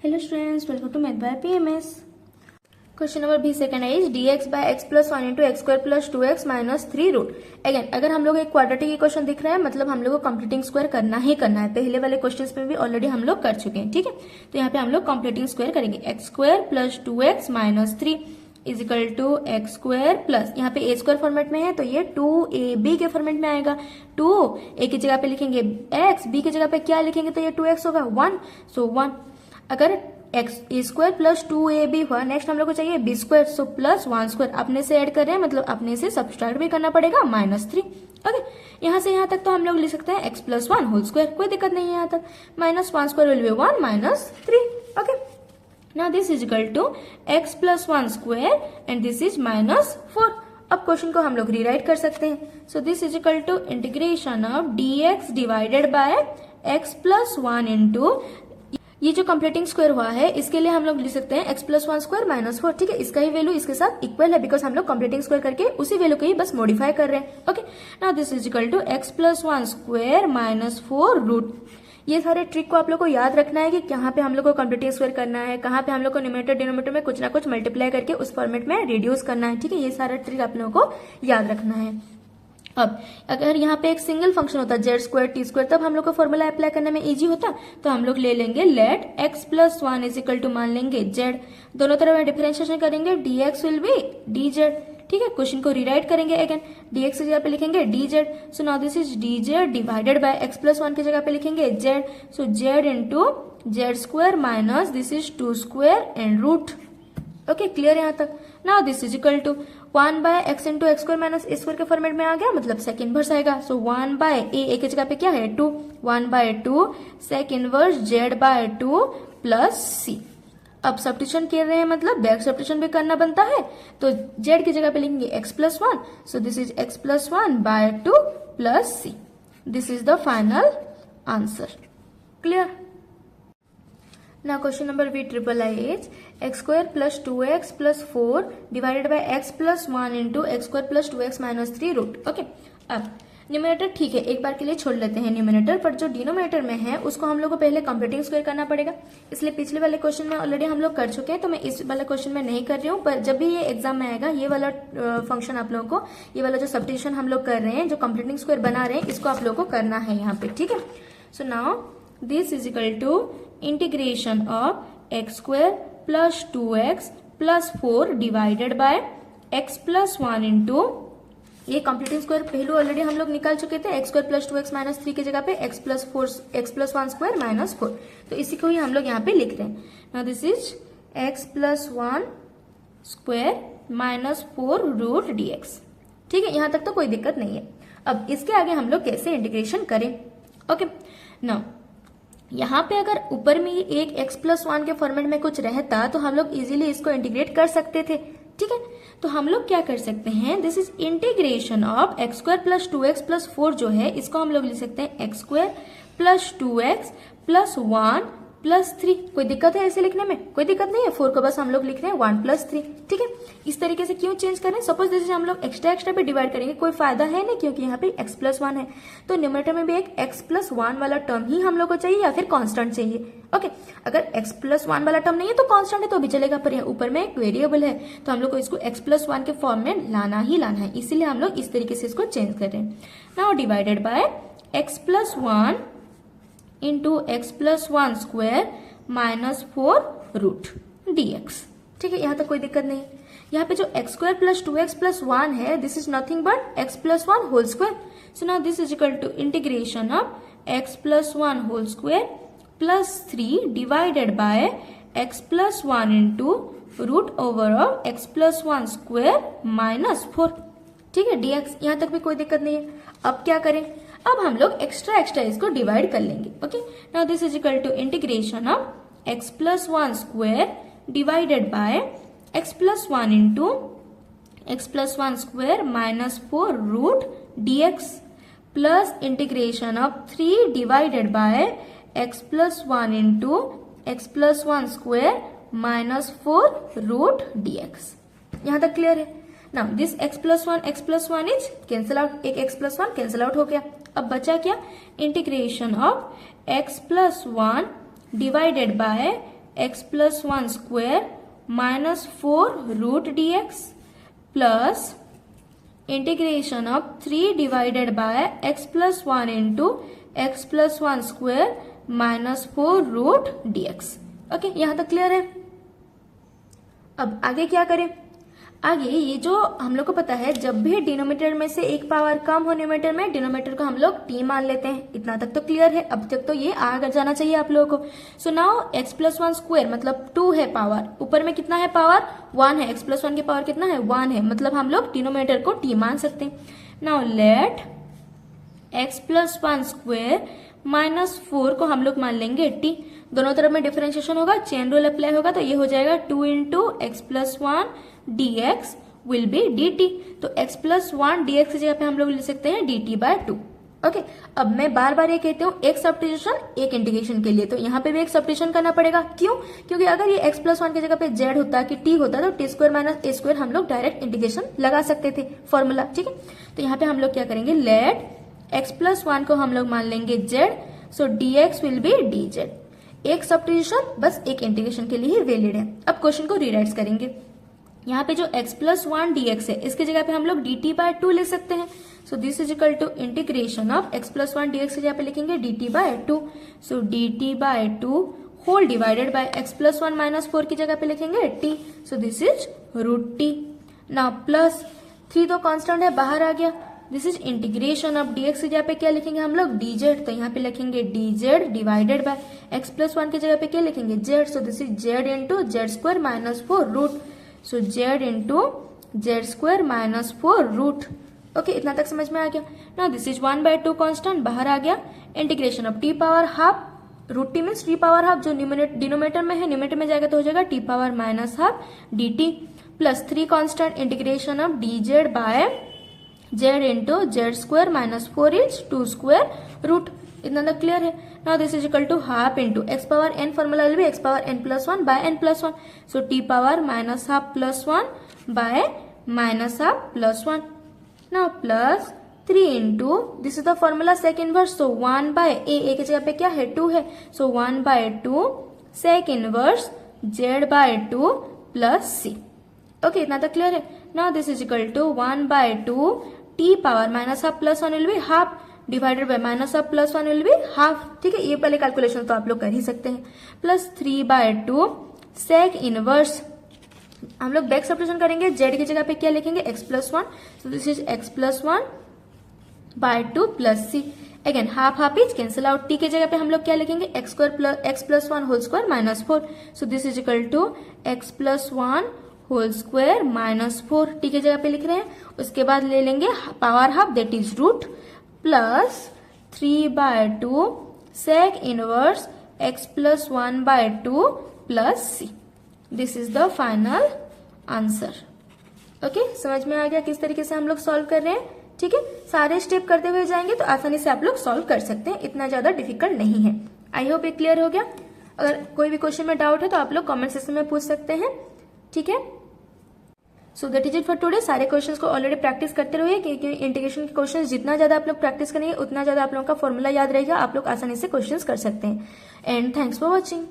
Hello students, welcome to Math by PMS. Question number B second is dx by x plus 1 into x square plus 2x minus 3 root. Again अगर हम लोग एक quadratic equation दिख रहा है मतलब हम लोग को कंप्लीटिंग स्क्वायर करना ही करना है. पहले वाले क्वेश्चंस में भी ऑलरेडी हम लोग कर चुके हैं. ठीक है, तो यहाँ पे हम लोग कंप्लीटिंग स्क्वायर करेंगे. X square plus 2x minus 3 is equal to X square plus यहाँ पे ए स्क्वायर फॉर्मेट में है तो ये 2ab के फॉर्मेट में आएगा. 2a की जगह पे लिखेंगे x, b की जगह पे क्या लिखेंगे तो ये 2x होगा 1. सो 1 अगर एक्स ए स्क्वायर प्लस 2ab हुआ. नेक्स्ट हम लोग को चाहिए B square, so plus 1 square अपने से ऐड कर रहे हैं मतलब अपने से सब्सट्रैक्ट भी करना पड़ेगा माइनस 3. ओके, यहाँ से यहाँ तक तो हम लोग लिख सकते हैं एक्स प्लस 1 होल स्क्वायर, कोई दिक्कत नहीं है यहाँ तक. Minus 1 square will be 1 minus 3. Okay, now this is equal to X plus 1 square and this is minus 4. अब क्वेश्चन को हम लोग रीराइट कर सकते हैं. So this is equal to integration of dx divided by x plus 1 into ये जो completing square हुआ है इसके लिए हम लोग लिख सकते हैं एक्स प्लस 1 स्क्वायर माइनस 4. ठीक है, इसका ही वैल्यू इसके साथ इक्वल है बिकॉज हम लोग कंप्लीटिंग स्क्वायर करके उसी वैल्यू को ही बस मॉडिफाई कर रहे हैं. Okay, now this is equal to X plus 1 square minus 4 root. ये सारे ट्रिक को आप लोग को याद रखना है कि कहाँ पे हम लोग को कंप्लीटिंग स्क्वायर करना है, कहाँ पे हम लोग को न्यूमरेटर डिनोमिनेटर में कुछ ना कुछ मल्टीप्लाई करके उस फॉर्मेट में रिड्यूस करना है. ठीक है, ये सारा ट्रिक आप लोगों को याद रखना है. अब अगर यहाँ पे एक सिंगल फंक्शन होता जेड स्क्वायर टी स्क्वायर तब हम लोग को फॉर्मूला अप्लाई करने में इजी होता. तो हम लोग ले लेंगे let X plus 1 is equal to मान लेंगे जेड. दोनों तरफ में डिफरेंशिएशन करेंगे dx विल बी dz. ठीक है, क्वेश्चन को रीराइट करेंगे. अगेन dx की जगह पे लिखेंगे dz. So now this is dz divided by x plus 1 की जगह पे लिखेंगे z. So z into Z square minus this is 2 square and root. Okay, clear यहाँ तक. Now this is equal to 1 by X into X square minus A square के format में आ गया मतलब सेक इनवर्स आएगा. सो 1 बाय ए की जगह पे क्या है 2. 1 by 2 sec inverse z by 2 plus C. अब सब्स्टिट्यूशन कर रहे हैं मतलब बैक सब्स्टिट्यूशन भी करना बनता है तो जेड की जगह पे लिखेंगे X plus 1. So this is x plus 1 by 2 plus C. This is the final answer. Clear. Now question number B triple I is x square plus 2x plus 4 divided by x plus 1 into x square plus 2x minus 3 root. Okay, अब numerator ठीक है एक बार के लिए छोड़ लेते हैं numerator, पर जो डिनोमिनेटर में है उसको हम लोग को पहले कंप्लीटिंग स्क्वायर करना पड़ेगा. इसलिए पिछले वाले क्वेश्चन में ऑलरेडी हम लोग कर चुके हैं तो मैं इस वाले क्वेश्चन में नहीं कर रही हूँ. पर जब भी ये एग्जाम में आएगा ये वाला फंक्शन आप लोगों को, ये वाला जो सब्स्टिट्यूशन हम लोग कर रहे हैं जो कंप्लीटिंग स्क्वायर बना रहे हैं इसको आप लोगों को करना है यहाँ पे. ठीक है, so now this is equal to integration of x square plus 2x plus 4 divided by x plus 1 into ये कंप्लीटिंग स्क्वायर पहलू ऑलरेडी हम लोग निकाल चुके थे. X square plus 2x minus 3 की जगह पे एक्स प्लस 1 स्क्वायर माइनस 4. तो इसी को ही हम लोग यहाँ पे लिख रहे हैं. Now this is x plus 1 square minus 4 root dx. ठीक है, यहाँ तक तो कोई दिक्कत नहीं है. अब इसके आगे हम लोग कैसे इंटीग्रेशन करें. ओके, नाउ यहाँ पे अगर ऊपर में एक x प्लस 1 के फॉर्मेट में कुछ रहता तो हम लोग इजीली इसको इंटीग्रेट कर सकते थे. ठीक है, तो हम लोग क्या कर सकते हैं this is integration of x square plus 2x plus 4 जो है इसको हम लोग लिख सकते हैं x square plus 2x plus 1 plus 3. कोई दिक्कत है ऐसे लिखने में? कोई दिक्कत नहीं है. 4 को बस हम लोग लिख रहे हैं 1 प्लस 3. ठीक है, इस तरीके से क्यों चेंज करें. सपोज जैसे हम लोग एक्स्ट्रा पे डिवाइड करेंगे कोई फायदा है नहीं क्योंकि यहाँ पे x प्लस 1 है तो न्यूमरेटर में भी एक x प्लस 1 वाला टर्म ही हम लोग को चाहिए या फिर कांस्टेंट चाहिए. ओके, अगर x प्लस 1 वाला टर्म नहीं है तो कांस्टेंट है तो भी चलेगा, पर यहाँ ऊपर में एक वेरिएबल है तो हम लोग को इसको x प्लस 1 के फॉर्म में लाना ही लाना है. इसीलिए हम लोग इस तरीके से इसको चेंज कर रहे हैं. Now divided by x plus 1 into x plus 1 square minus 4 root dx. ठीक है, यहाँ तक कोई दिक्कत नहीं. यहाँ पे जो x square plus 2x plus 1 है this is nothing but x plus 1 whole square. So now this is equal to integration of x plus 1 whole square plus 3 divided by x plus 1 into root over of x plus 1 square minus 4. ठीक है, dx. यहाँ तक भी कोई दिक्कत नहीं है. अब क्या करें, अब हम लोग एक्स्ट्रा इसको डिवाइड कर लेंगे. Okay, now this is equal to integration of x plus 1 square divided by x plus 1 into x plus 1 square minus 4 root dx plus integration of 3 divided by x plus 1 into x plus 1 square minus 4 root dx. यहाँ तक clear है. Now this x plus 1 is cancel out. एक x plus 1 cancel out हो गया. अब बचा क्या integration of x plus 1 divided by x plus one square minus 4 root dx plus integration of 3 divided by x plus one into x plus one square minus 4 root dx। Okay, यहां तक clear है। अब आगे क्या करें? आगे ये जो हम लोग को पता है, जब भी डिनोमिनेटर में से एक पावर कम हो न्यूमरेटर में, डिनोमिनेटर को हम लोग t मान लेते हैं। इतना तक तो क्लियर है। अब तक तो ये आ जाना चाहिए आप लोगों को। So now x plus one square मतलब 2 है पावर, ऊपर में कितना है पावर 1 है, x प्लस वन की पावर कितना है 1 है, मतलब हम लोग डिनोमिनेटर को t मान सकते हैं। Now let x plus one square minus 4 को हम लोग मान लेंगे t। दोनों तरफ में डिफरेंशिएशन होगा, चेन रूल अप्लाई होगा, तो ये हो जाएगा 2 into x plus one dx will be dt। तो x प्लस वन dx की जगह पे हम लोग ले सकते हैं dt बाय 2। ओके, अब मैं बार बार ये कहती हूँ एक सब्स्टिट्यूशन एक इंटीग्रेशन के लिए, तो यहाँ पे भी एक सब्स्टिट्यूशन करना पड़ेगा। क्यों? क्योंकि अगर ये x प्लस वन की जगह पे z होता कि t होता तो T square minus A square हम लोग डायरेक्ट इंटीग्रेशन लगा सकते थे फॉर्मूला। ठीक है, तो यहाँ पे हम लोग क्या करेंगे, लेट x प्लस वन को हम लोग मान लेंगे z, so dx will be dz। एक सब्स्टिट्यूशन बस एक इंटीग्रेशन के लिए ही वैलिड है। अब क्वेश्चन को रीराइट करेंगे। यहाँ पे जो x प्लस वन dx है, इसकी जगह पे हम लोग dt बाय 2 ले सकते हैं। So this is equal to integration of x plus one dx की जगह पे लिखेंगे dt by 2। So dt by 2 whole divided by x plus one minus 4 की जगह पे लिखेंगे t। So this is root t। Now plus 3 तो constant है, बाहर आ गया। This is integration of dx की जगह पे क्या लिखेंगे हम लोग dz, तो यहाँ पे लिखेंगे dz divided by x plus one की जगह पे क्या लिखेंगे z। So this is z into Z square minus 4 root. So z into Z square minus 4 root. Okay, इतना तक समझ में आ गया। Now this is 1 by 2 constant, बाहर आ गया। Integration of t power half, root t means t power half, जो डिनोमिनेटर में है न्यूमरेटर में जाएगा तो हो जाएगा t power minus half dt plus 3 constant integration of dz by z into Z square minus 4 is 2 square root. इतना तक क्लियर है। Now this is equal to half into x power n, formula will be x power n plus one by n plus one. So t power minus half plus one by minus half plus one. Now plus 3 into this is the formula sec inverse, so 1 by a की जगह पे क्या है 2 है, so 1 by 2 sec inverse z by 2 plus c। Okay, इतना तक clear है। Now this is equal to 1 by 2 t power minus half plus one will be half divided by minus half plus one will be half. ठीक है, ये पहले calculation तो आप लोग कर ही सकते हैं। प्लस 3 बाय 2 सेक इनवर्स, हम लोग बैक सब्स्टिट्यूशन करेंगे, z की जगह पे क्या लिखेंगे x plus one, so this is x plus one by 2 plus c। Again half half is cancel out, t की जगह पे हम लोग क्या लिखेंगे x plus one whole square minus 4। So this is equal to x plus one whole square minus 4, t की जगह पे लिख रहे हैं। उसके बाद ले लेंगे power half that is root plus 3 by 2 sec inverse x plus one by 2 plus c। This is the final answer. Okay, समझ में आ गया किस तरीके से हम लोग सॉल्व कर रहे हैं। ठीक है, सारे स्टेप करते हुए जाएंगे तो आसानी से आप लोग सॉल्व कर सकते हैं, इतना ज्यादा डिफिकल्ट नहीं है। आई होप ये क्लियर हो गया। अगर कोई भी क्वेश्चन में डाउट है तो आप लोग कमेंट सेक्शन में पूछ सकते हैं। ठीक है, so that is it for today. सारे क्वेश्चंस को ऑलरेडी प्रैक्टिस करते रहिए, क्योंकि इंटीग्रेशन के क्वेश्चंस जितना ज्यादा आप लोग प्रैक्टिस करेंगे उतना ज्यादा आप लोगों का फॉर्मूला याद रहेगा, आप लोग आसानी से क्वेश्चंस कर सकते हैं। And thanks for watching.